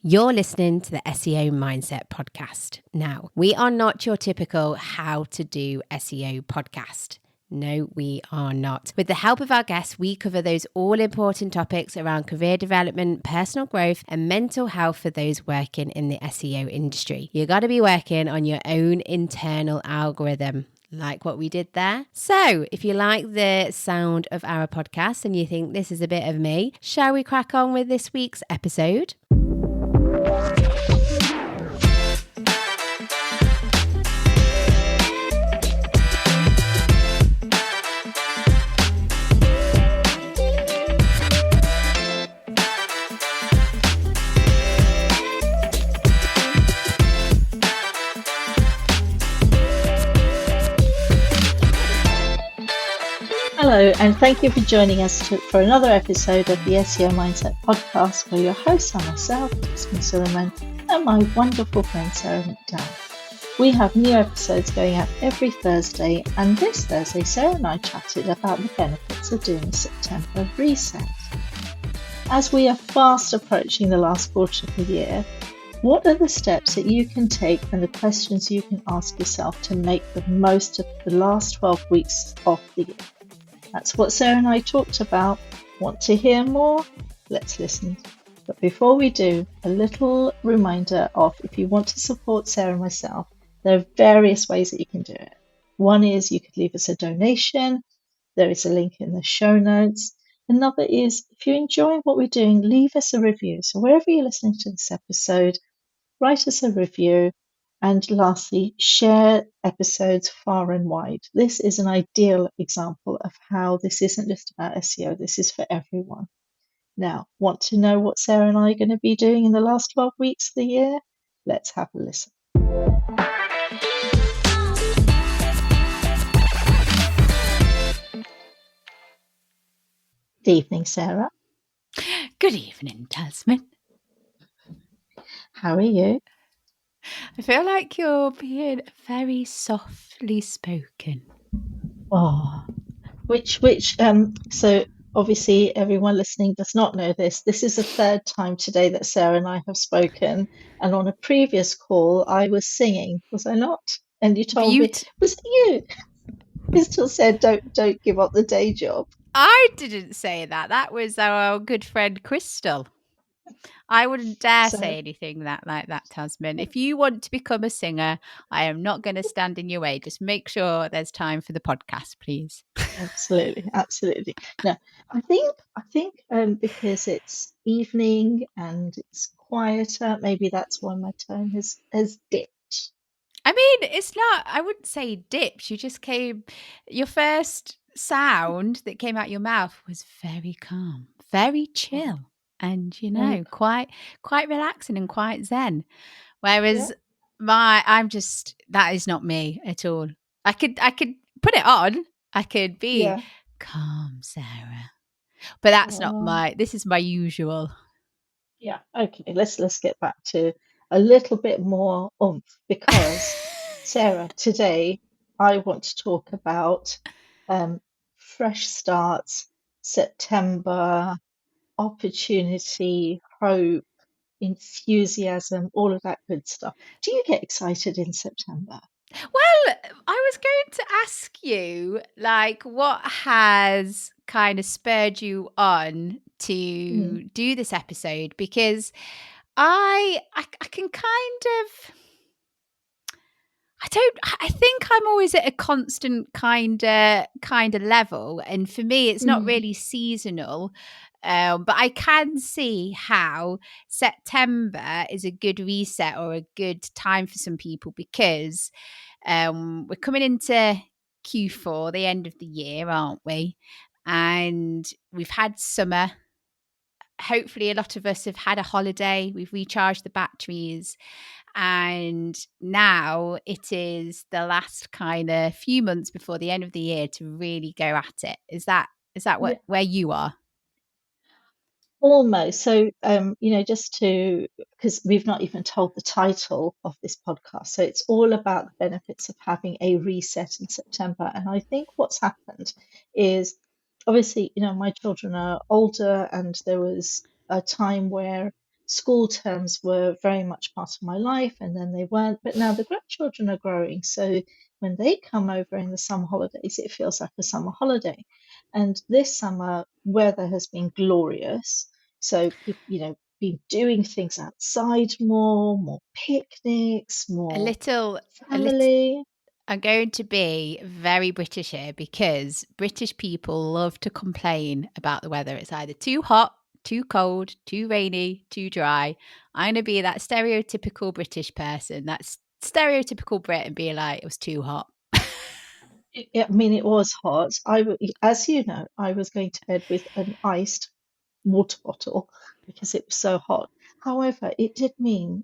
You're listening to the SEO Mindset Podcast. Now, we are not your typical how to do SEO podcast. No, we are not. With the help of our guests, we cover those all-important topics around career development, personal growth, and mental health for those working in the SEO industry. You got to be working on your own internal algorithm. Like what we did there. So if you like the sound of our podcast and you think this is a bit of me, shall we crack on with this week's episode? Hello, and thank you for joining us for another episode of the SEO Mindset Podcast, where your hosts are myself, Jasmine Suleiman, and my wonderful friend Sarah McDowell. We have new episodes going out every Thursday, and this Thursday, Sarah and I chatted about the benefits of doing a September reset. As we are fast approaching the last quarter of the year, what are the steps that you can take and the questions you can ask yourself to make the most of the last 12 weeks of the year? That's what Sarah and I talked about. Want to hear more? Let's listen. But before we do, a little reminder of if you want to support Sarah and myself, there are various ways that you can do it. One is you could leave us a donation. There is a link in the show notes. Another is if you enjoy what we're doing, leave us a review. So wherever you're listening to this episode, write us a review. And lastly, share episodes far and wide. This is an ideal example of how this isn't just about SEO, this is for everyone. Now, want to know what Sarah and I are going to be doing in the last 12 weeks of the year? Let's have a listen. Good evening, Sarah. Good evening, Jasmine. How are you? I feel like you're being very softly spoken. Oh, so obviously everyone listening does not know this. This is the third time today that Sarah and I have spoken. And on a previous call, I was singing, was I not? And you told me, was it you? You still said, don't give up the day job. I didn't say that. That was our good friend Crystal. I wouldn't dare say anything like that, Tasman. If you want to become a singer, I am not going to stand in your way. Just make sure there's time for the podcast, please. Absolutely. No, I think because it's evening and it's quieter, maybe that's why my tone has dipped. I mean, it's not, I wouldn't say dipped. Your first sound that came out your mouth was very calm, very chill. And quite relaxing and quite zen. Whereas that is not me at all. I could put it on. I could be calm, Sarah. But that's not this is my usual. Yeah, okay. Let's get back to a little bit more oomph, because Sarah, today I want to talk about fresh starts, September, opportunity, hope, enthusiasm, all of that good stuff. Do you get excited in September? Well, I was going to ask you, like, what has kind of spurred you on to do this episode? Because I can kind of, I think I'm always at a constant kind of level. And for me, it's not really seasonal. But I can see how September is a good reset or a good time for some people, because we're coming into Q4, the end of the year, aren't we? And we've had summer. Hopefully a lot of us have had a holiday. We've recharged the batteries. And now it is the last kind of few months before the end of the year to really go at it. Is that where you are? Almost. So, because we've not even told the title of this podcast. So it's all about the benefits of having a reset in September. And I think what's happened is, obviously, my children are older, and there was a time where school terms were very much part of my life, and then they weren't. But now the grandchildren are growing, so when they come over in the summer holidays, it feels like a summer holiday. And this summer, weather has been glorious, so people, been doing things outside more picnics, A more little, a little. family. I'm going to be very British here because British people love to complain about the weather. It's either too hot, too cold, too rainy, too dry. I'm going to be that stereotypical British person, that stereotypical Brit, and be like, it was too hot. I mean, it was hot. As you know, I was going to bed with an iced water bottle because it was so hot. However, it did mean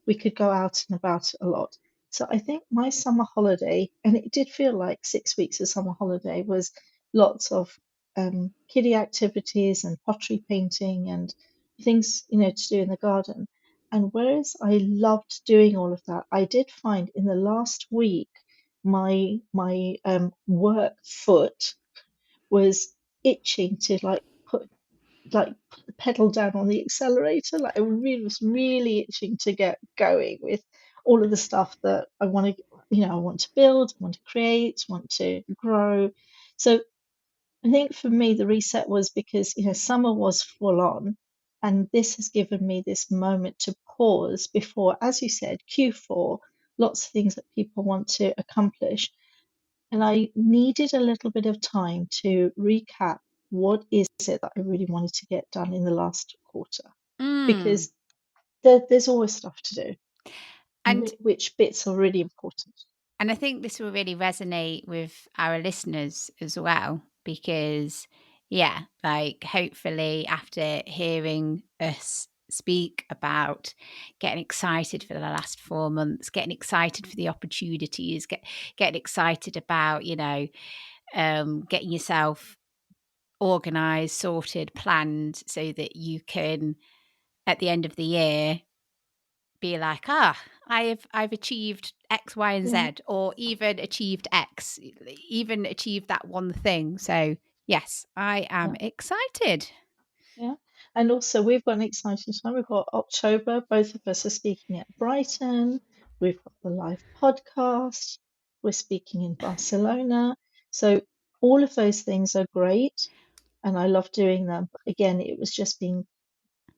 we could go out and about a lot. So I think my summer holiday, and it did feel like 6 weeks of summer holiday, was lots of kiddie activities and pottery painting and things, to do in the garden. And whereas I loved doing all of that, I did find in the last week my work foot was itching to put the pedal down on the accelerator. Like I really was really itching to get going with all of the stuff that I want to, I want to build, want to create, want to grow. So I think for me the reset was because summer was full on, and this has given me this moment to pause before, as you said, Q4, lots of things that people want to accomplish, and I needed a little bit of time to recap what is it that I really wanted to get done in the last quarter. Mm. Because there's always stuff to do, and And which bits are really important. And I think this will really resonate with our listeners as well, because, yeah, like hopefully after hearing us speak about getting excited for the last 4 months, getting excited for the opportunities, getting excited about, getting yourself organized, sorted, planned so that you can, at the end of the year, be like, I've achieved X, Y, and Yeah, Z, or even achieved X, even achieved that one thing. So yes, I am yeah, excited. yeah. And also, we've got an exciting time. We've got October. Both of us are speaking at Brighton. We've got the live podcast. We're speaking in Barcelona. So all of those things are great, and I love doing them. But again, it was just being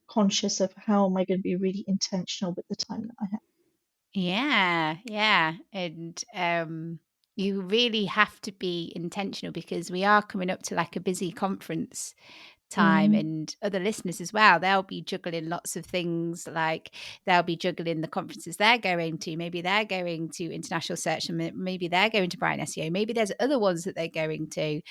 conscious of how am I going to be really intentional with the time that I have. Yeah, yeah. And you really have to be intentional because we are coming up to like a busy conference time, Mm, and other listeners as well, they'll be juggling lots of things. Like they'll be juggling the conferences they're going to, maybe they're going to International Search, and maybe they're going to Brighton SEO, maybe there's other ones that they're going to,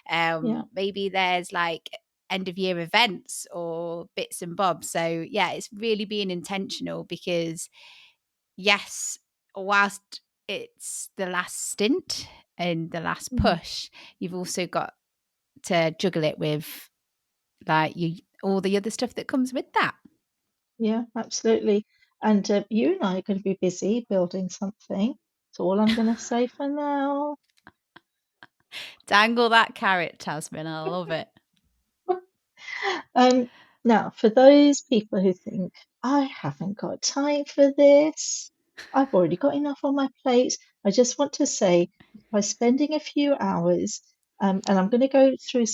yeah. maybe there's like end of year events or bits and bobs. So yeah, it's really being intentional because yes, whilst it's the last stint and the last Mm, push, you've also got to juggle it with like you all the other stuff that comes with that. yeah, absolutely. And you and I are going to be busy building something. That's all I'm going to say for now. Dangle that carrot, Tasman. I love it. Um, Now, for those people who think, I haven't got time for this, I've already got enough on my plate, I just want to say by spending a few hours, and I'm going to go through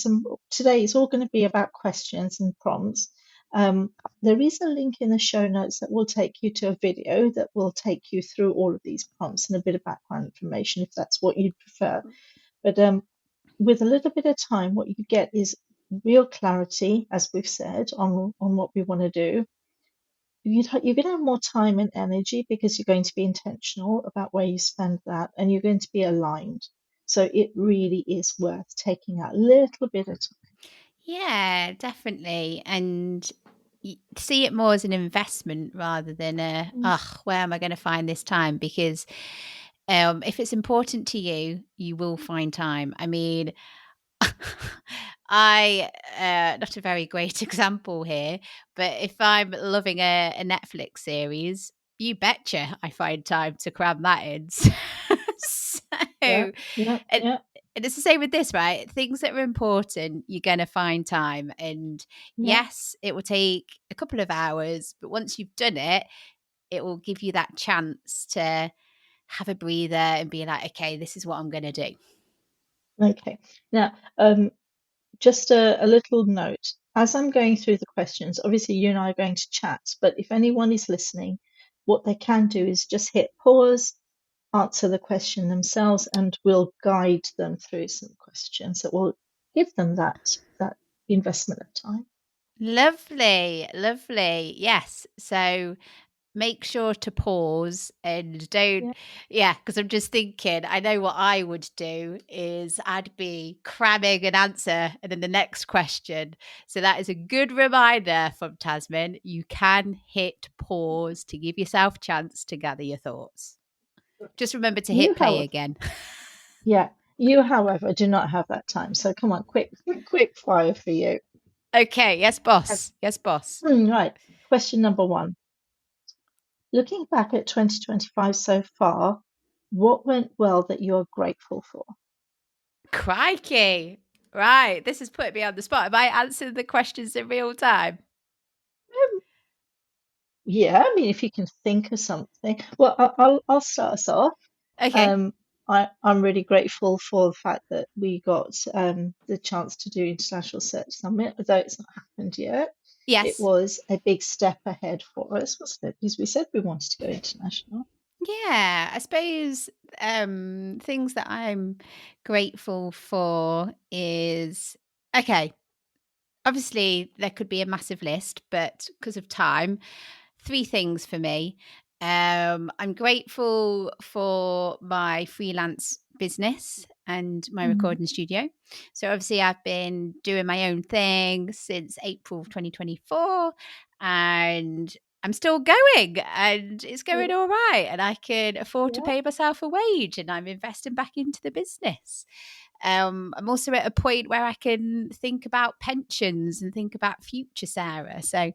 today it's all going to be about questions and prompts. There is a link in the show notes that will take you to a video that will take you through all of these prompts and a bit of background information if that's what you'd prefer. But with a little bit of time, what you get is real clarity, as we've said, on what we want to do. You're going to have more time and energy because you're going to be intentional about where you spend that, and you're going to be aligned. So it really is worth taking out a little bit of time. Yeah, definitely. And see it more as an investment rather than Mm, where am I going to find this time? Because if it's important to you, you will find time. I mean, I not a very great example here, but if I'm loving a Netflix series, you betcha I find time to cram that in. yeah, So, yeah, and yeah. And it's the same with this, right? Things that are important, you're going to find time. And Yeah. yes, it will take a couple of hours, but once you've done it, it will give you that chance to have a breather and be like, okay, this is what I'm going to do. Okay. Now, just a little note. As I'm going through the questions, obviously you and I are going to chat, but if anyone is listening, what they can do is just hit pause, answer the question themselves, and we'll guide them through some questions that will give them that investment of time. Lovely, lovely. Yes. So make sure to pause and don't, Yeah. yeah, because I'm just thinking, I know what I would do is I'd be cramming an answer and then the next question. So that is a good reminder from Tasman. You can hit pause to give yourself a chance to gather your thoughts. Just remember to You, hit play however, again. yeah, you, however, do not have that time. So come on, quick fire for you. Okay, yes, boss. Yes, boss. Right. Question number one. Looking back at 2025 so far, what went well that you're grateful for? Crikey. Right, this has put me on the spot. Am I answering the questions in real time? Um, yeah, I mean, if you can think of something. Well, I'll start us off. Okay. Um, I'm really grateful for the fact that we got the chance to do International Search Summit, although it's not happened yet. It Yes. was a big step ahead for us, wasn't it? Because we said we wanted to go international. Yeah, I suppose things that I'm grateful for is okay. Obviously, there could be a massive list, but because of time, three things for me. I'm grateful for my freelance business and my Mm, recording studio. So obviously, I've been doing my own thing since April of 2024, and I'm still going, and it's going yeah, all right. And I can afford to yeah, pay myself a wage, and I'm investing back into the business. I'm also at a point where I can think about pensions and think about future Sarah. So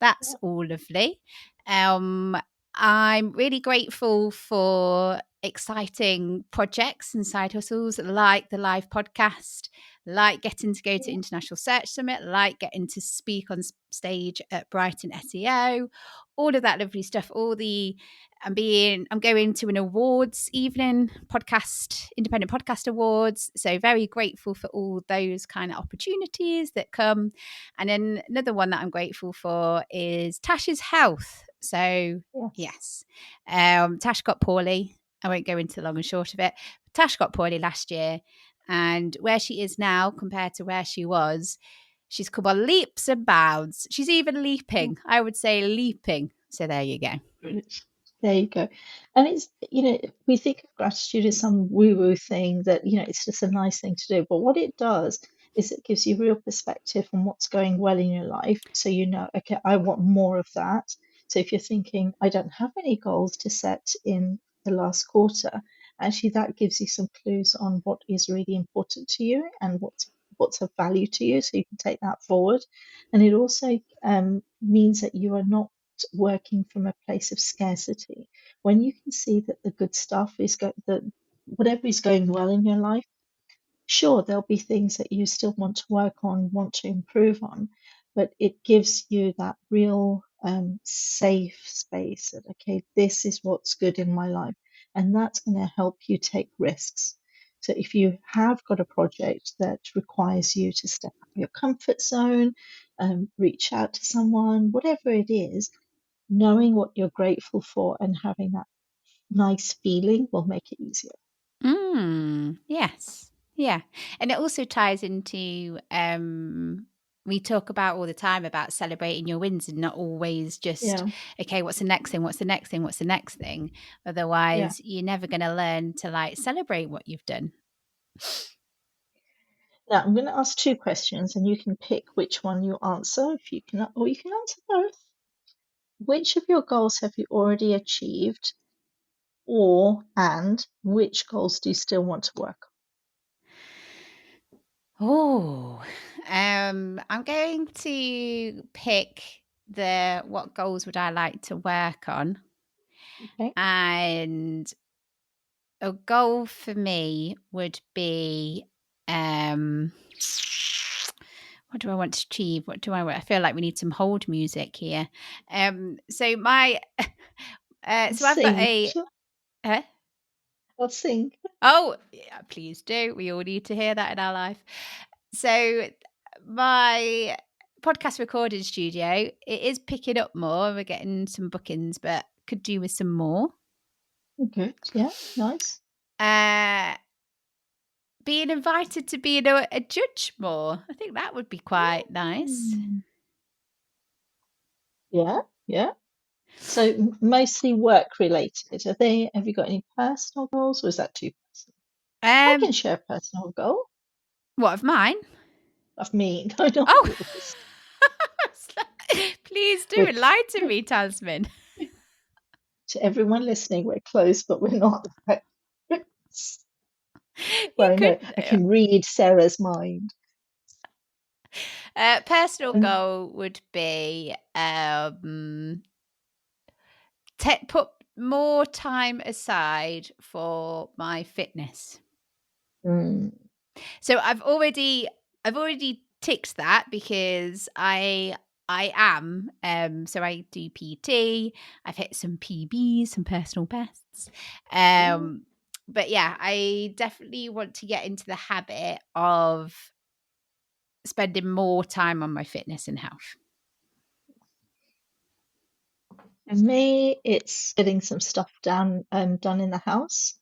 that's yeah, all lovely. Um, I'm really grateful for exciting projects and side hustles like the live podcast, like getting to go to yeah, International Search Summit, like getting to speak on stage at Brighton SEO, all of that lovely stuff. I'm going to an awards evening, independent podcast awards. So very grateful for all those kind of opportunities that come. And then another one that I'm grateful for is Tash's health. So yes. yes, Tash got poorly. I won't go into the long and short of it. Tash got poorly last year, and where she is now compared to where she was, she's come on leaps and bounds. She's even leaping. I would say leaping. So there you go. Brilliant. There you go. And it's, we think of gratitude as some woo-woo thing that, it's just a nice thing to do. But what it does is it gives you real perspective on what's going well in your life. So okay, I want more of that. So if you're thinking, I don't have any goals to set in the last quarter, actually that gives you some clues on what is really important to you and what's of value to you. So you can take that forward. And it also means that you are not working from a place of scarcity. When you can see that the good stuff that whatever is going well in your life, sure, there'll be things that you still want to work on, want to improve on, but it gives you that real safe space that, okay, this is what's good in my life. And that's going to help you take risks. So if you have got a project that requires you to step out of your comfort zone, reach out to someone, whatever it is, knowing what you're grateful for and having that nice feeling will make it easier. Yes. Yeah. And it also ties into we talk about all the time about celebrating your wins and not always just Yeah, okay, what's the next thing? What's the next thing? What's the next thing? yeah. Otherwise, you're never going to learn to like celebrate what you've done. Now I'm going to ask two questions, and you can pick which one you answer. If you can, or you can answer both. Which of your goals have you already achieved, and which goals do you still want to work Oh, I'm going to pick the what goals would I like to work on, on? Okay. and a goal for me would be what do I want to achieve? What do I want? I feel like we need some hold music here. So my so I've got Sing. a uh, I'll sing. oh yeah, please do. We all need to hear that in our life. So my podcast recording studio, it is picking up more. We're getting some bookings, but could do with some more. Good. Yeah. Nice. Being invited to be a judge more. I think that would be quite nice. Mm. Yeah. Yeah. So mostly work related. Have you got any personal goals, or is that too personal? I Um, can share a personal goal what of mine? of me, no, not Oh, yours. please do We're, enlighten me, Tasman. to everyone listening, we're close, but we're not. You Well, I could know I can read Sarah's mind. personal And goal would be put more time aside for my fitness. mm, So I've already ticked that because I am so I do PT. I've hit some PBs, some personal bests. yeah. But yeah, I definitely want to get into the habit of spending more time on my fitness and health. For me, it's getting some stuff done in the house.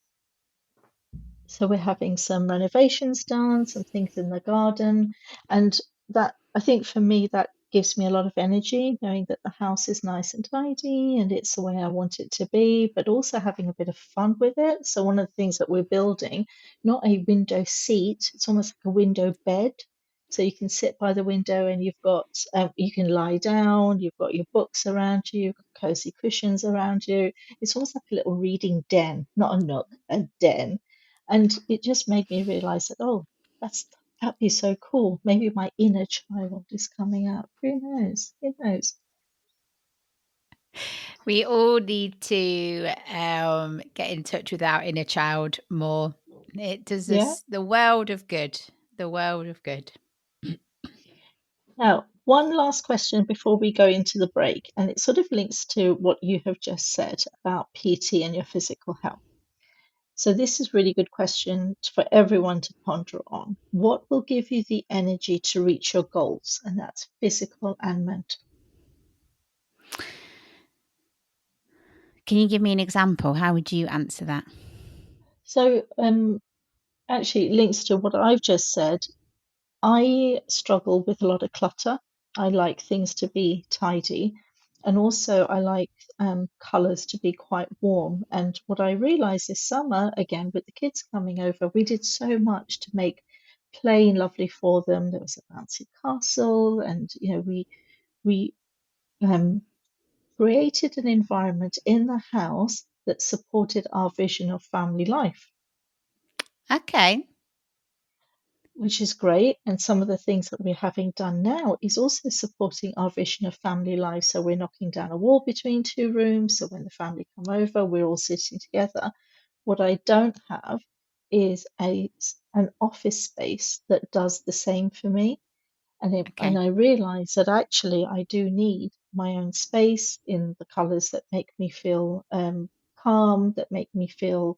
So we're having some renovations done, some things in the garden, and that I think for me that gives me a lot of energy, knowing that the house is nice and tidy and it's the way I want it to be, but also having a bit of fun with it. So one of the things that we're building, not a window seat, it's almost like a window bed. So you can sit by the window and you can lie down, you've got your books around you, you've got cozy cushions around you. It's almost like a little reading den, not a nook, a den. And it just made me realize that, oh, that'd be so cool. Maybe my inner child is coming out. Who knows? Who knows? We all need to get in touch with our inner child more. It does Yeah. us the world of good. The world of good. Now, one last question before we go into the break, and it sort of links to what you have just said about PT and your physical health. So this is a really good question for everyone to ponder on. What will give you the energy to reach your goals? And that's physical and mental. Can you give me an example? How would you answer that? So actually it links to what I've just said. I struggle with a lot of clutter. I like things to be tidy. And also, I like colours to be quite warm. And what I realised this summer, again, with the kids coming over, we did so much to make play lovely for them. There was a bouncy castle, and we um, created an environment in the house that supported our vision of family life, Okay. which is great. And some of the things that we're having done now is also supporting our vision of family life. So we're knocking down a wall between two rooms. So when the family come over, we're all sitting together. What I don't have is an office space that does the same for me. And Okay. I realize that actually I do need my own space in the colors that make me feel calm, that make me feel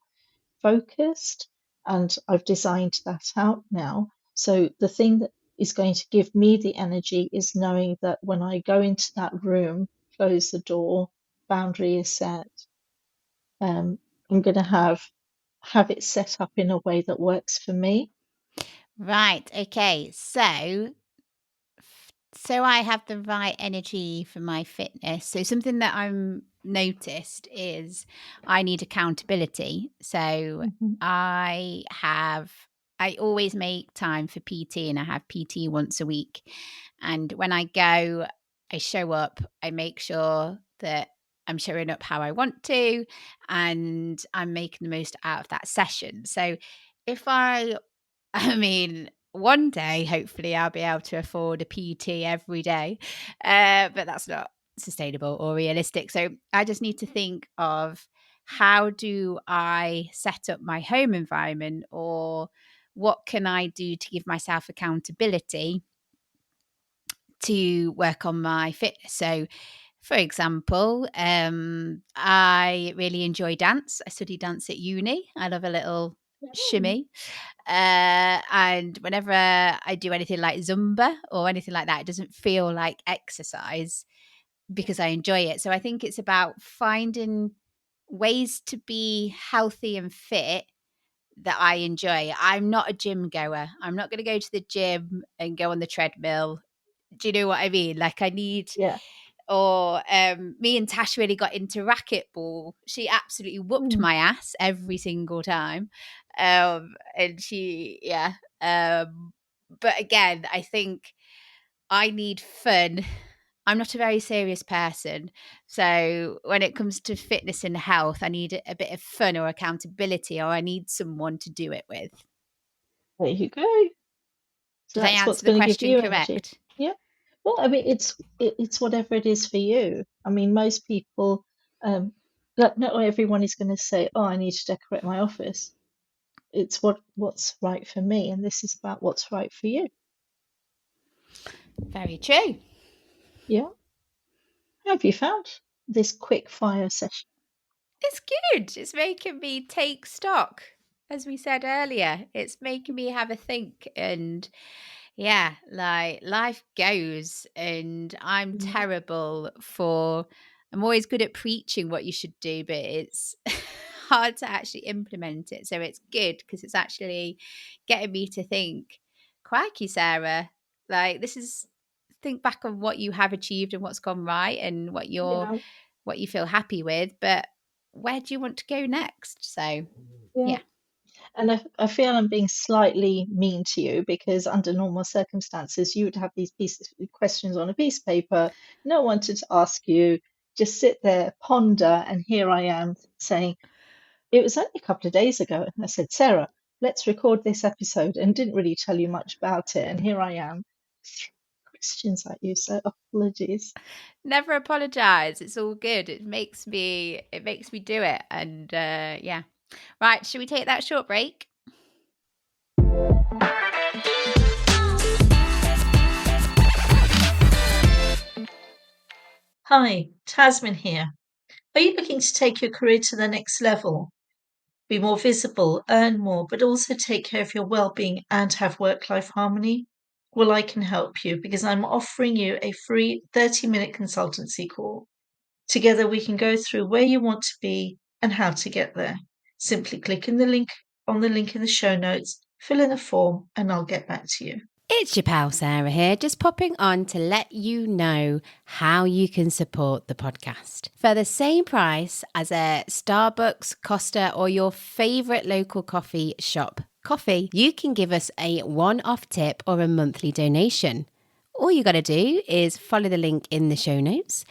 focused, and I've designed that out now. So the thing that is going to give me the energy is knowing that when I go into that room, close the door, boundary is set, I'm going to have it set up in a way that works for me. Right. Okay. So I have the right energy for my fitness. So something that I'm noticed is I need accountability. So Mhm. I have I always make time for PT and I have PT once a week. And when I go, I show up, I make sure that I'm showing up how I want to and I'm making the most out of that session. So if I mean, one day, hopefully, I'll be able to afford a PT every day, but that's not sustainable or realistic. So I just need to think of how do I set up my home environment, or what can I do to give myself accountability to work on my fitness? So, for example, I really enjoy dance. I study dance at uni. I love a little Mm. shimmy. And whenever I do anything like Zumba or anything like that, it doesn't feel like exercise because I enjoy it. So I think it's about finding ways to be healthy and fit that I enjoy. I'm not a gym goer. I'm not going to go to the gym and go on the treadmill. Do you know what I mean? Like I need, Yeah. or me and Tash really got into racquetball. She absolutely whooped Mm. my ass every single time. And she, yeah. But again, I think I need fun. I'm not a very serious person. So when it comes to fitness and health, I need a bit of fun or accountability, or I need someone to do it with. There you go. So Did I that's what's answer the going to give question you energy. correct? Yeah. Well, I mean, it's whatever it is for you. I mean, most people, like not everyone is going to say, "Oh, I need to decorate my office." It's what's right for me, and this is about what's right for you. Very true. Yeah. How have you found this quick fire session? It's good. It's making me take stock. As we said earlier, it's making me have a think. And yeah, like life goes, and I'm Yeah. terrible for, I'm always good at preaching what you should do, but it's hard to actually implement it. So it's good because it's actually getting me to think, crikey, Sarah, like this is, think back on what you have achieved and what's gone right and Yeah. what you feel happy with, but where do you want to go next? So Yeah. yeah. And I feel I'm being slightly mean to you because under normal circumstances, you would have these pieces questions on a piece of paper. No one to ask you, just sit there, ponder, and here I am saying, it was only a couple of days ago. And I said, Sarah, let's record this episode, and didn't really tell you much about it. And here I am, questions at you. So apologies. Never apologize. It's all good. It makes me do it. And yeah. Right, should we take that short break? Hi, Tasman here. Are you looking to take your career to the next level? Be more visible, earn more, but also take care of your well-being and have work-life harmony? Well, I can help you because I'm offering you a free 30-minute consultancy call. Together we can go through where you want to be and how to get there. Simply click in the link on the link in the show notes, fill in a form, and I'll get back to you. It's your pal Sarah here, just popping on to let you know how you can support the podcast. For the same price as a Starbucks, Costa, or your favourite local coffee shop coffee, you can give us a one-off tip or a monthly donation. All you got to do is follow the link in the show notes.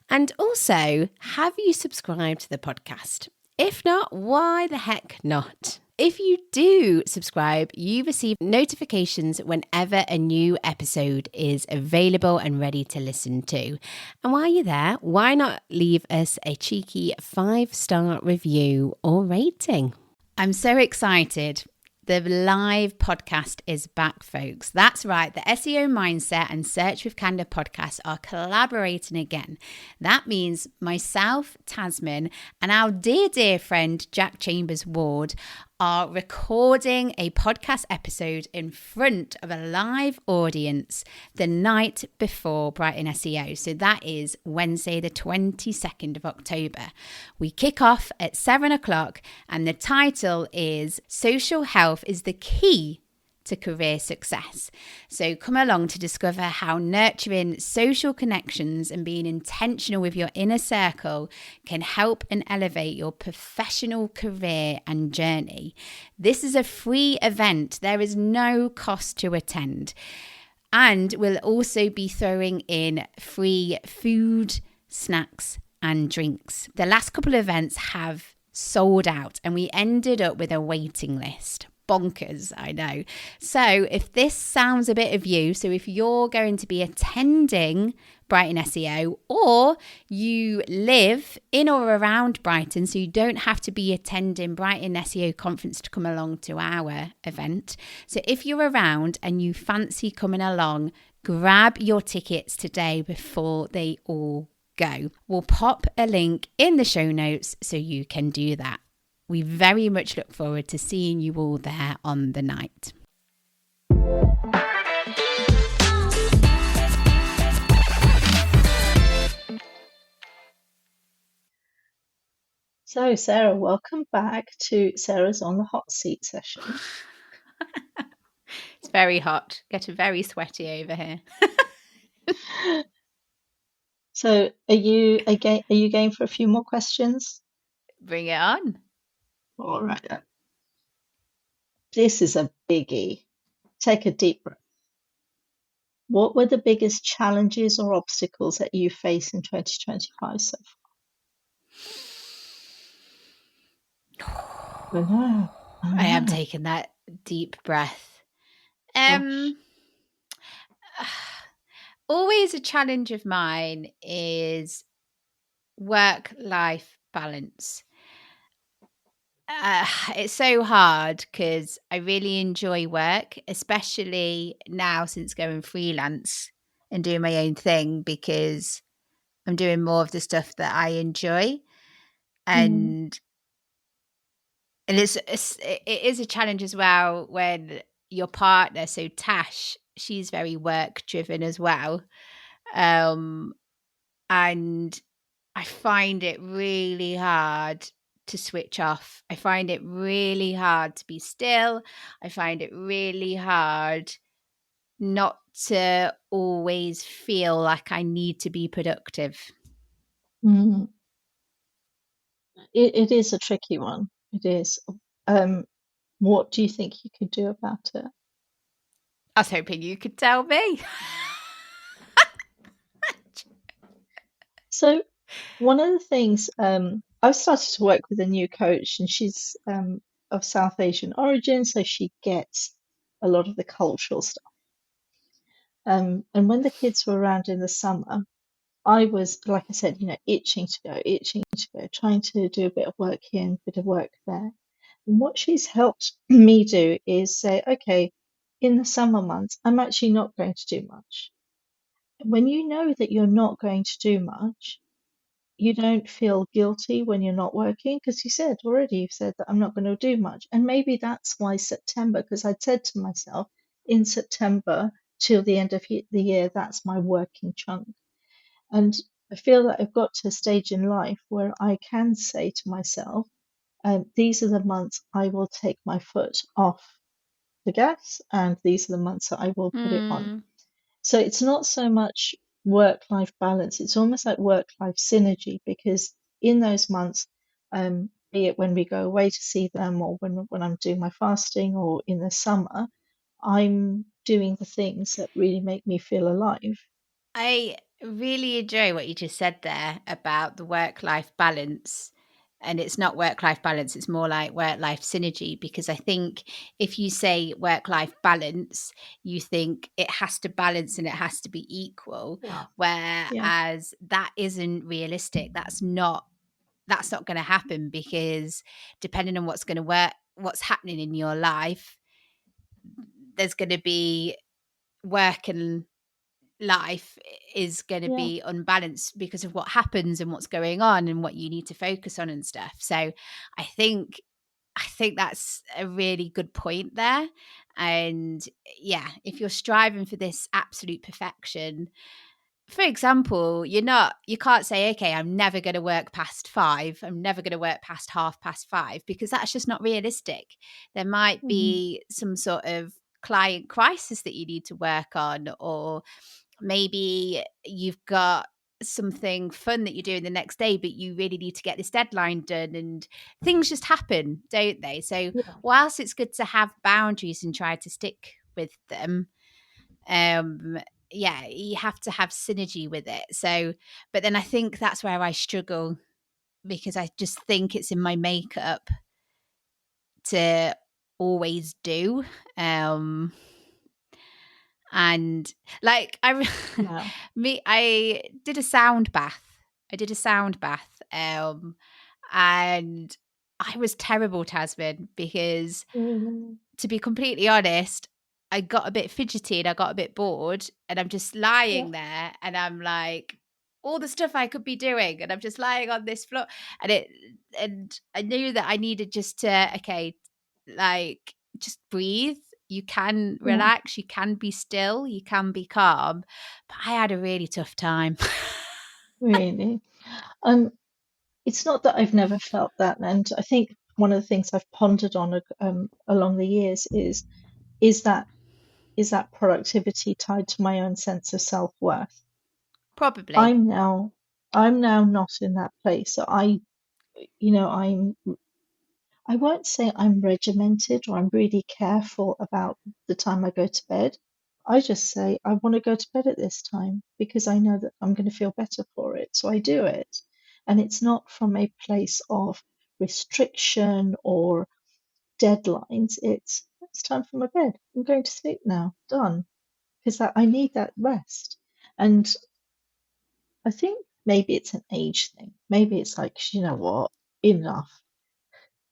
And also, have you subscribed to the podcast? If not, why the heck not? If you do subscribe, you receive notifications whenever a new episode is available and ready to listen to. And while you're there, why not leave us a cheeky 5-star review or rating? I'm so excited. The live podcast is back, folks. That's right. The SEO Mindset and Search with Canada podcasts are collaborating again. That means myself, Tasman, and our dear, dear friend, Jack Chambers Ward, are recording a podcast episode in front of a live audience the night before Brighton SEO. So that is Wednesday, the 22nd of October. We kick off at 7 o'clock, and the title is Social Health is the Key to Career Success. So come along to discover how nurturing social connections and being intentional with your inner circle can help and elevate your professional career and journey. This is a free event. There is no cost to attend. And we'll also be throwing in free food, snacks, and drinks. The last couple of events have sold out, and we ended up with a waiting list. Bonkers, I know. So if this sounds a bit of you, so if you're going to be attending Brighton SEO, or you live in or around Brighton, so you don't have to be attending Brighton SEO conference to come along to our event. So if you're around and you fancy coming along, grab your tickets today before they all go. We'll pop a link in the show notes so you can do that. We very much look forward to seeing you all there on the night. So, Sarah, welcome back to Sarah's on the Hot Seat session. It's very hot. Getting very sweaty over here. So, are you game for a few more questions? Bring it on. All right. This is a biggie. Take a deep breath. What were the biggest challenges or obstacles that you faced in 2025 so far? I am taking that deep breath. Gosh. Always a challenge of mine is work-life balance. It's so hard because I really enjoy work, especially now since going freelance and doing my own thing, because I'm doing more of the stuff that I enjoy. Mm, And it is a challenge as well when your partner, so Tash, she's very work driven as well. Um, and I find it really hard to switch off. I find it really hard to be still. I find it really hard not to always feel like I need to be productive. mm. It is a tricky one. It is. What do you think you could do about it? I was hoping you could tell me. So, one of the things I've started to work with a new coach, and she's of South Asian origin, so she gets a lot of the cultural stuff. And when the kids were around in the summer, I was, like I said, itching to go, trying to do a bit of work here and a bit of work there. And what she's helped me do is say, okay, in the summer months, I'm actually not going to do much. When you know that you're not going to do much, you don't feel guilty when you're not working because you've said that I'm not going to do much. And maybe that's why September, because I'd said to myself in September till the end of the year, that's my working chunk. And I feel that I've got to a stage in life where I can say to myself, these are the months I will take my foot off the gas, and these are the months that I will put it on. Hmm. So it's not so much work-life balance, it's almost like work-life synergy because in those months, be it when we go away to see them or when I'm doing my fasting or in the summer, I'm doing the things that really make me feel alive. I really enjoy what you just said there about the work life balance. And it's not work life balance, it's more like work life synergy. Because I think if you say work life balance, you think it has to balance and it has to be equal. Yeah. Yeah. Whereas that isn't realistic. That's not going to happen because depending on what's going to work, what's happening in your life, there's going to be work and life is going to Yeah. be unbalanced because of what happens and what's going on and what you need to focus on and stuff. So I think that's a really good point there. And yeah, if you're striving for this absolute perfection, for example, you can't say, okay, I'm never going to work past 5. I'm never going to work past 5:30 because that's just not realistic. There might Hmm. be some sort of client crisis that you need to work on, or maybe you've got something fun that you're doing the next day, but you really need to get this deadline done, and things just happen, don't they? So Yeah. whilst it's good to have boundaries and try to stick with them, um yeah, you have to have synergy with it. So but then I think that's where I struggle, because I just think it's in my makeup to always do. um And like I Wow. I did a sound bath. And I was terrible, Tasman, because Mm, to be completely honest, I got a bit fidgety and I got a bit bored, and I'm just yeah. lying there and I'm like, all the stuff I could be doing, and I'm just lying on this floor, and I knew that I needed just to, okay, like, just breathe. You can Yeah. relax, you can be still, you can be calm. But I had a really tough time. Really. Um, it's not that I've never felt that, and I think one of the things I've pondered on along the years is that is that productivity tied to my own sense of self-worth? Probably. I'm now I'm now not in that place. So I won't say I'm regimented or I'm really careful about the time I go to bed. I just say I want to go to bed at this time because I know that I'm going to feel better for it. So I do it. And it's not from a place of restriction or deadlines. It's time for my bed. I'm going to sleep now. Done. Because I need that rest. And I think maybe it's an age thing. Maybe it's like, you know what? Enough.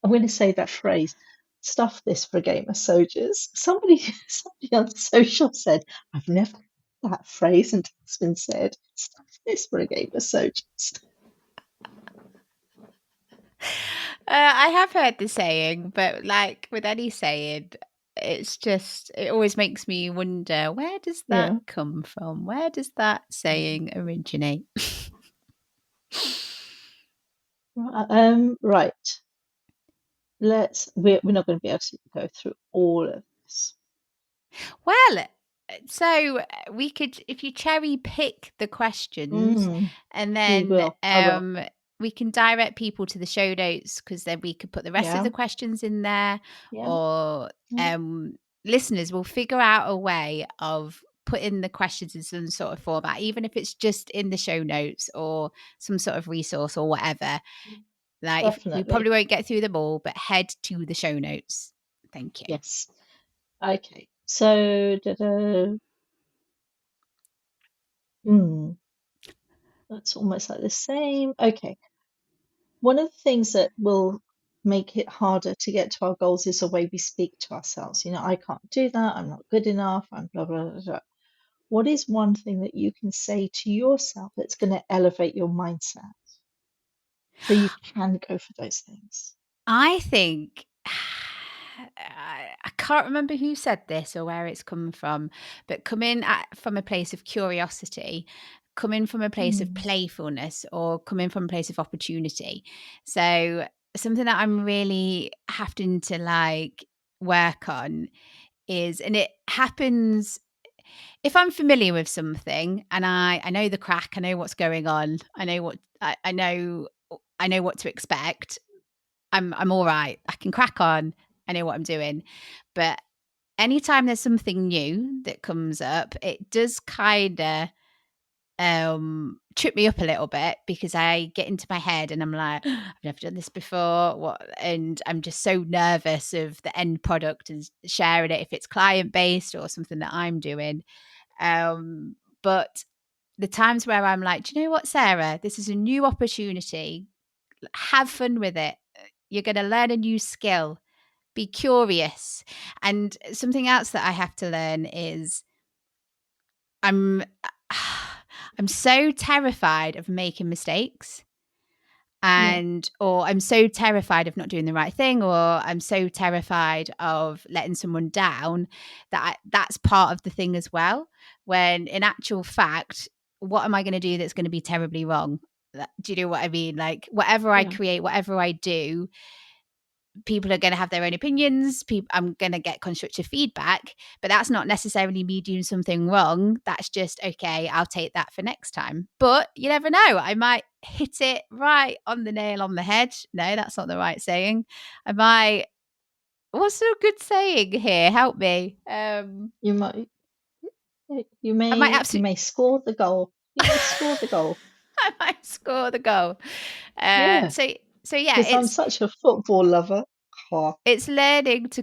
I'm going to say that phrase, stuff this for a game of soldiers. Somebody on social said, I've never heard that phrase until it's been said, stuff this for a game of soldiers. I have heard the saying, but like with any saying, it's just, it always makes me wonder, where does that Yeah. come from? Where does that saying originate? Right. We're not going to be able to go through all of this. Well, so we could, if you cherry pick the questions, Mm, and we then will. I will. we can direct people to the show notes, because then we could put the rest of Yeah. the questions in there, Yeah. or Yeah. listeners will figure out a way of putting the questions in some sort of format, even if it's just in the show notes or some sort of resource or whatever. Like, if we Definitely. probably won't get through them all, but head to the show notes. Thank you. Yes. Okay. So, that's almost like the same. Okay. One of the things that will make it harder to get to our goals is the way we speak to ourselves. I can't do that. I'm not good enough. I'm blah, blah, blah, blah. What is one thing that you can say to yourself that's going to elevate your mindset so you can go for those things? I think I can't remember who said this or where it's come from, but from a place of curiosity, coming from a place of Mm, playfulness, or coming from a place of opportunity. So something that I'm really having to like work on is, and it happens if I'm familiar with something and I know the crack, I know what's going on, I know what to expect. I'm all right. I can crack on. I know what I'm doing. But anytime there's something new that comes up, it does kind of trip me up a little bit, because I get into my head and I'm like, I've never done this before. What? And I'm just so nervous of the end product and sharing it, if it's client based or something that I'm doing. But the times where I'm like, do you know what, Sarah? This is a new opportunity. Have fun with it. You're going to learn a new skill. Be curious. And something else that I have to learn is I'm I'm so terrified of making mistakes, yeah, or I'm so terrified of not doing the right thing, or I'm so terrified of letting someone down, that's part of the thing as well, when in actual fact, what am I going to do that's going to be terribly wrong? Do you know what I mean? Like, whatever I yeah. create, whatever I do, people are going to have their own opinions. I'm going to get constructive feedback, but that's not necessarily me doing something wrong. That's just, okay, I'll take that for next time. But you never know. I might hit it right on the nail on the head. No, that's not the right saying. I might, what's a good saying here? Help me. You might, you I might may, you absolutely, may score the goal. You may score the goal. I might score the goal. Yeah, So yeah, because I'm such a football lover. Ha. it's learning to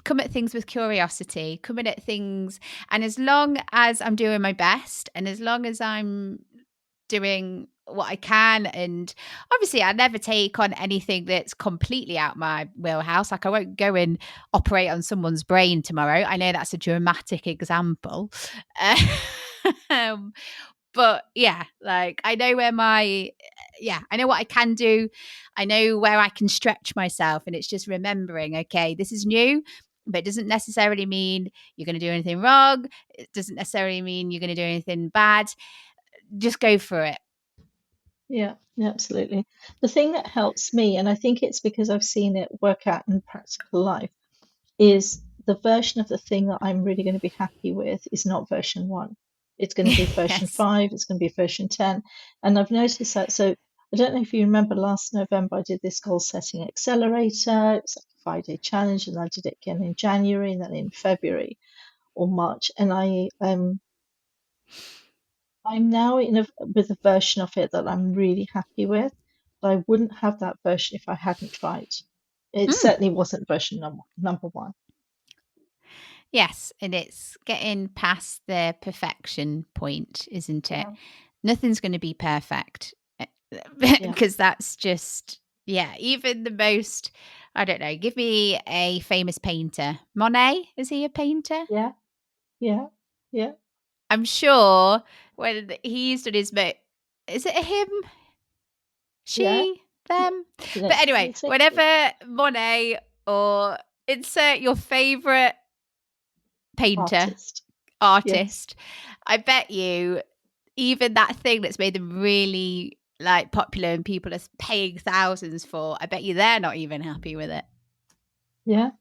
come at things with curiosity, coming at things. And as long as I'm doing my best and as long as I'm doing what I can, and obviously I never take on anything that's completely out my wheelhouse. Like I won't go and operate on someone's brain tomorrow. I know that's a dramatic example. Um, but yeah, like I know where I know what I can do. I know where I can stretch myself, and it's just remembering, okay, this is new, but it doesn't necessarily mean you're going to do anything wrong. It doesn't necessarily mean you're going to do anything bad. Just go for it. Yeah, absolutely. The thing that helps me, and I think it's because I've seen it work out in practical life, is the version of the thing that I'm really going to be happy with is not version one. It's going to be version Yes. 5, it's going to be version 10. And I've noticed that. So I don't know if you remember last November, I did this goal setting accelerator. It's like a 5-day challenge, and I did it again in January and then in February or March. And I'm now with a version of it that I'm really happy with. But I wouldn't have that version if I hadn't tried. It Mm. certainly wasn't version number one. Yes, and it's getting past the perfection point, isn't it? Yeah, Nothing's going to be perfect yeah, because that's just, yeah, even the most, I don't know, give me a famous painter. Monet, is he a painter? yeah, yeah, yeah, I'm sure when he's done his, is it a him? yeah, She, yeah. them. No, But anyway, it's a whenever Monet or insert your favorite painter, artist. Yes, artist, I bet you even that thing that's made them really like popular and people are paying thousands for, I bet you they're not even happy with it. yeah.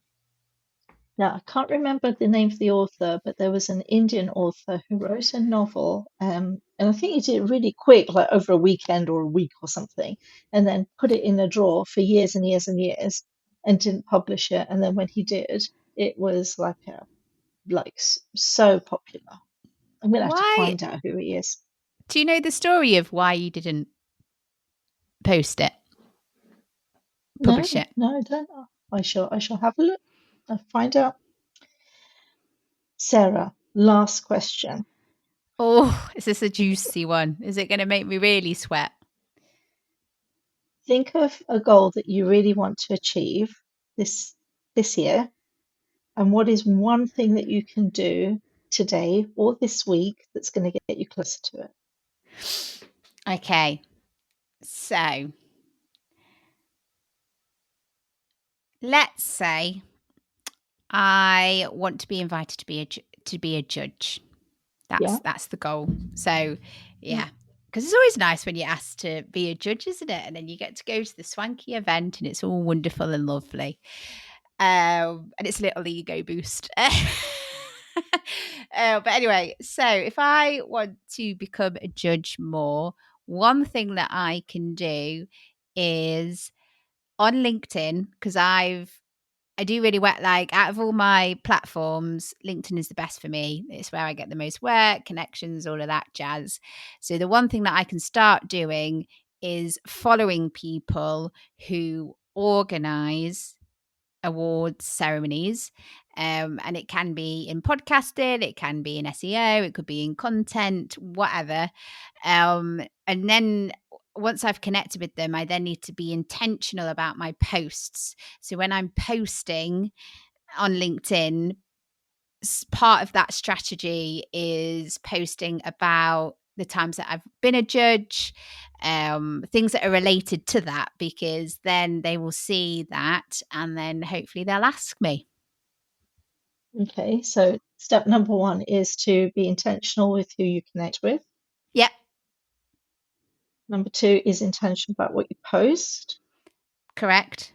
Now, I can't remember the name of the author, but there was an Indian author who wrote a novel, and I think he did it really quick, like over a weekend or a week or something, and then put it in a drawer for years and years and years, and didn't publish it. And then when he did, it was so popular. I'm gonna have to Why? find out who he is. Do you know the story of why you didn't post it, publish No, it? no, I don't know. I shall have a look. I'll find out. Sarah, last question. Oh, is this a juicy one? Is it going to make me really sweat? Think of a goal that you really want to achieve this this year, and what is one thing that you can do today or this week that's going to get you closer to it? Okay, so let's say I want to be invited to be a judge. Yeah, That's the goal. So, yeah, yeah, because it's always nice when you're asked to be a judge, isn't it? And then you get to go to the swanky event, and it's all wonderful and lovely. And it's a little ego boost. But anyway, so if I want to become a judge more, one thing that I can do is on LinkedIn, because I do really well. Like out of all my platforms, LinkedIn is the best for me. It's where I get the most work, connections, all of that jazz. So the one thing that I can start doing is following people who organize awards ceremonies. And it can be in podcasting, it can be in SEO, it could be in content, whatever. And then once I've connected with them, I then need to be intentional about my posts. So when I'm posting on LinkedIn, part of that strategy is posting about the times that I've been a judge, things that are related to that, because then they will see that and then hopefully they'll ask me. Okay, so step number one is to be intentional with who you connect with. Yep, Number two is intentional about what you post. correct.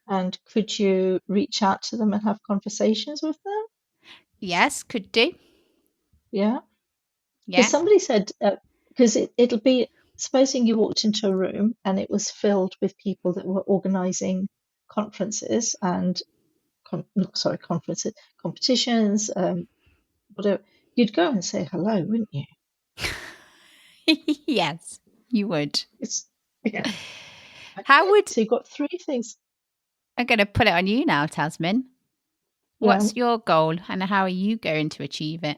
And could you reach out to them and have conversations with them? Yes, could do. Yeah. Because Yeah. somebody said, because it'll be, supposing you walked into a room and it was filled with people that were organizing conferences and, not sorry, conferences, competitions, whatever, you'd go and say hello, wouldn't you? Yes, you would. It's, yeah. How Okay. would So you've got three things. I'm going to put it on you now, Tasman. Yeah. What's your goal and how are you going to achieve it?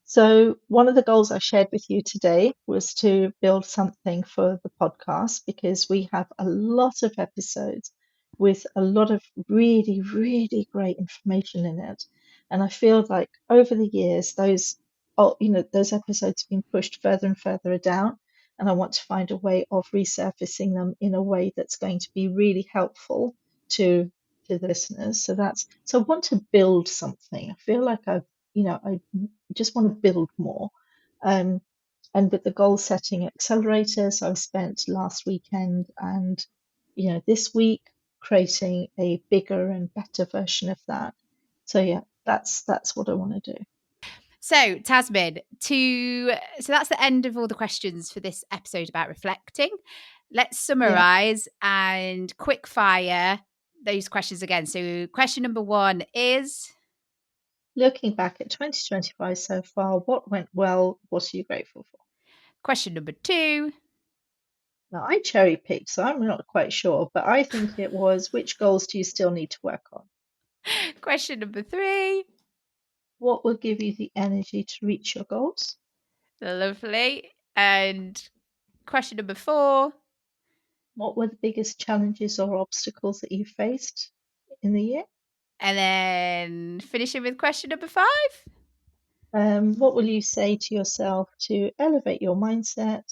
So, one of the goals I shared with you today was to build something for the podcast because we have a lot of episodes with a lot of really, really great information in it. And I feel like over the years, those episodes have been pushed further and further down. And I want to find a way of resurfacing them in a way that's going to be really helpful to the listeners. So I want to build something. I feel like I just want to build more. Um, and with the goal setting accelerators, I spent last weekend and this week creating a bigger and better version of that. So yeah, that's what I want to do. So, Tasmin, so that's the end of all the questions for this episode about reflecting. Let's Yeah, summarize and quick fire those questions again. So, question number 1 is looking back at 2025 so far, what went well? What are you grateful for? question number 2. Now, I cherry picked, so I'm not quite sure, but I think it was which goals do you still need to work on? Question number 3. What will give you the energy to reach your goals? Lovely. And question number 4. What were the biggest challenges or obstacles that you faced in the year? And then finishing with question number 5. What will you say to yourself to elevate your mindset?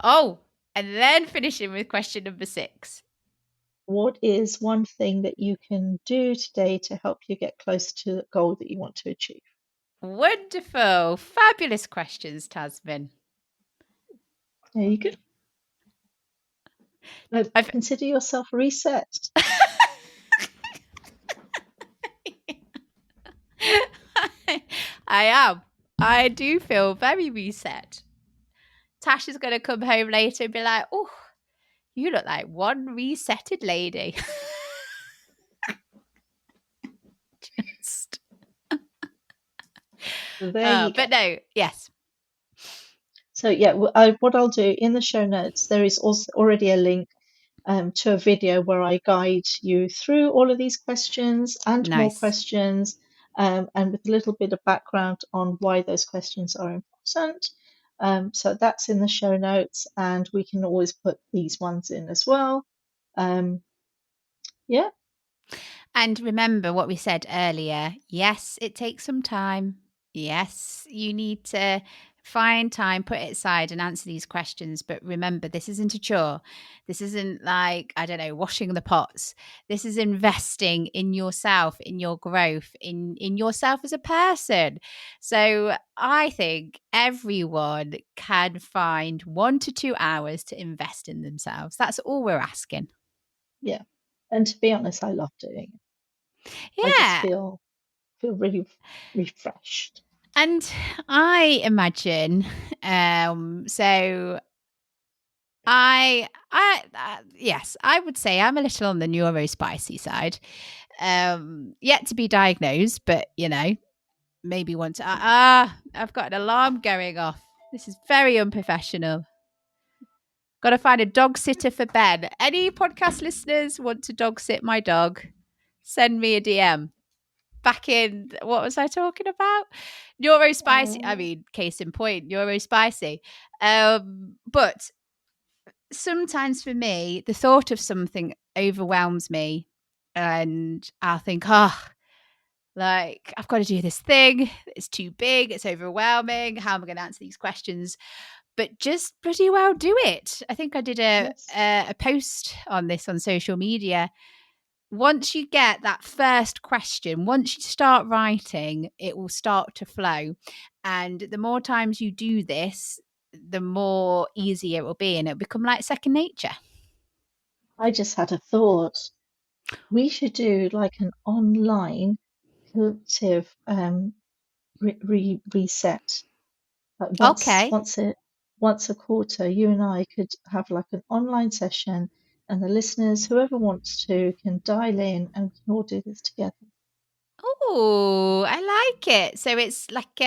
Oh, and then finishing with question number 6. What is one thing that you can do today to help you get close to the goal that you want to achieve? Wonderful. Fabulous questions, Tasmin. There you go. I've Consider yourself reset. I am. I do feel very reset. Tash is going to come home later and be like, oh, you look like one resetted lady. Just. So there you go. But no, yes. So yeah, what I'll do in the show notes, there is also already a link to a video where I guide you through all of these questions and more Nice. questions, and with a little bit of background on why those questions are important. So that's in the show notes, and we can always put these ones in as well. Yeah, And remember what we said earlier. Yes, it takes some time. Yes, you need to find time, put it aside and answer these questions. But remember, this isn't a chore. This isn't like, I don't know, washing the pots. This is investing in yourself, in your growth, in yourself as a person. So I think everyone can find 1 to 2 hours to invest in themselves. That's all we're asking. yeah. And to be honest, I love doing it. I just Yeah. feel really refreshed. And I imagine, so yes, I would say I'm a little on the neurospicy side. Yet to be diagnosed, but maybe want to. I've got an alarm going off. This is very unprofessional. Got to find a dog sitter for Ben. Any podcast listeners want to dog sit my dog? Send me a DM. Back in, what was I talking about? Neurospicy. I Uh, mean, case in point, neurospicy. But sometimes for me, the thought of something overwhelms me, and I'll think, like I've got to do this thing. It's too big. It's overwhelming. How am I going to answer these questions? But just pretty well do it. I think I did yes. a post on this on social media. Once you get that first question, once you start writing, it will start to flow. And the more times you do this, the more easier it will be, and it'll become like second nature. I just had a thought. We should do like an online collective reset. Like Okay. once a quarter, you and I could have like an online session, and the listeners, whoever wants to, can dial in, and we can all do this together. Oh, I like it. So it's like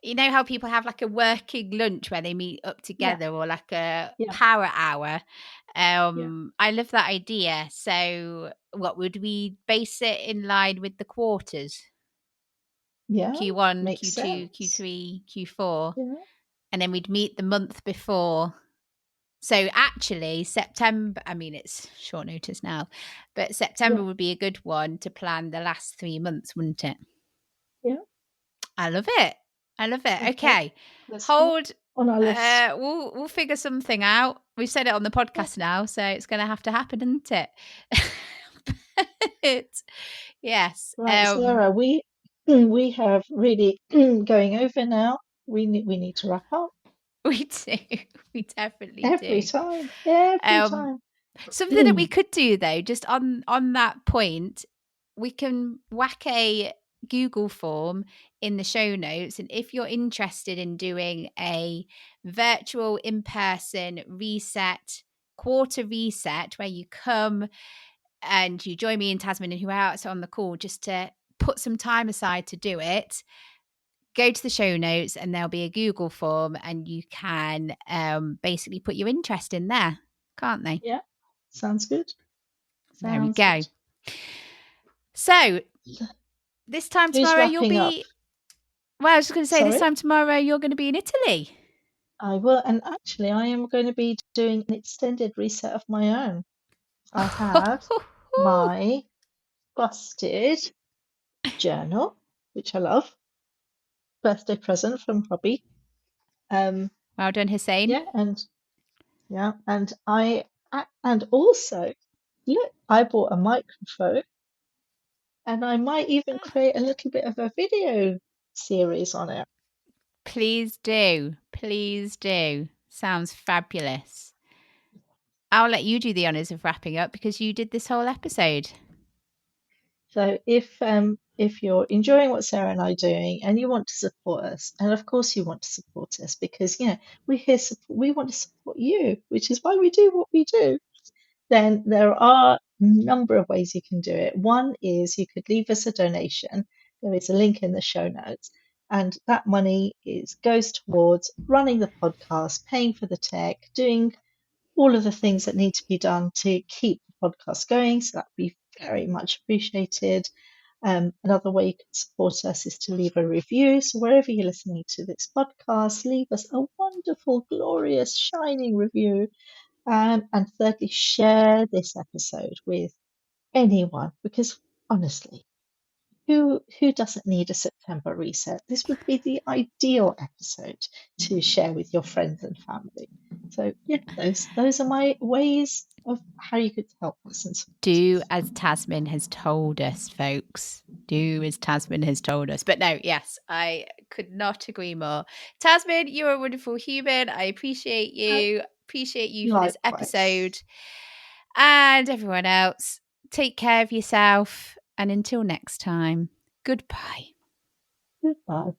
you know how people have like a working lunch where they meet up Yeah, together, or like a yeah. power hour. I love that idea. So what would we base it in line with the quarters? Yeah, Q1, makes Q2, sense. Q3, Q4. Yeah, And then we'd meet the month before. So actually, September, I mean, it's short notice now, but September yeah, would be a good one to plan the last 3 months, wouldn't it? yeah. I love it. I love it. Okay, Okay. let's put it Hold. on our list. We'll figure something out. We've said it on the Yeah. podcast now, so it's going to have to happen, isn't it? But, yes. Right, Sarah, we have really going over now. We need to wrap up We do. We definitely every do. time, every Um, time. Something that we could do though, just on that point, we can whack a Google form in the show notes, and if you're interested in doing a virtual in-person reset, quarter reset, where you come and you join me and Tasman and who else on the call, just to put some time aside to do it, go to the show notes and there'll be a Google form, and you can basically put your interest in there, can't they? Yeah, sounds good. There we Sounds go. good. So this time Who's tomorrow you'll wrapping up? be, well, I was just going to say, this Sorry, time tomorrow you're going to be in Italy. I will. And actually, I am going to be doing an extended reset of my own. I have my busted journal, which I love, birthday present from hubby. Well done, Hussein. Yeah, and yeah, and also look, I bought a microphone, and I might even create a little bit of a video series on it. Please do. Please do. Sounds fabulous. I'll let you do the honours of wrapping up because you did this whole episode. So if you're enjoying what Sarah and I are doing and you want to support us, and of course you want to support us because we're here we want to support you, which is why we do what we do, then there are a number of ways you can do it. One is you could leave us a donation. There is a link in the show notes, and that money goes towards running the podcast, paying for the tech, doing all of the things that need to be done to keep the podcast going. So that would be very much appreciated. Another way you can support us is to leave a review. So wherever you're listening to this podcast, leave us a wonderful, glorious, shining review. And thirdly, share this episode with anyone because honestly, who doesn't need a September reset? This would be the ideal episode to share with your friends and family. So yeah, those are my ways of how you could help us and support Do us. as Tasman has told us, folks. Do as Tasman has told us. But no, yes, I could not agree more. Tasman, you're a wonderful human. I appreciate you. Appreciate you for this Likewise. episode. And everyone else, take care of yourself. And until next time, goodbye. Goodbye.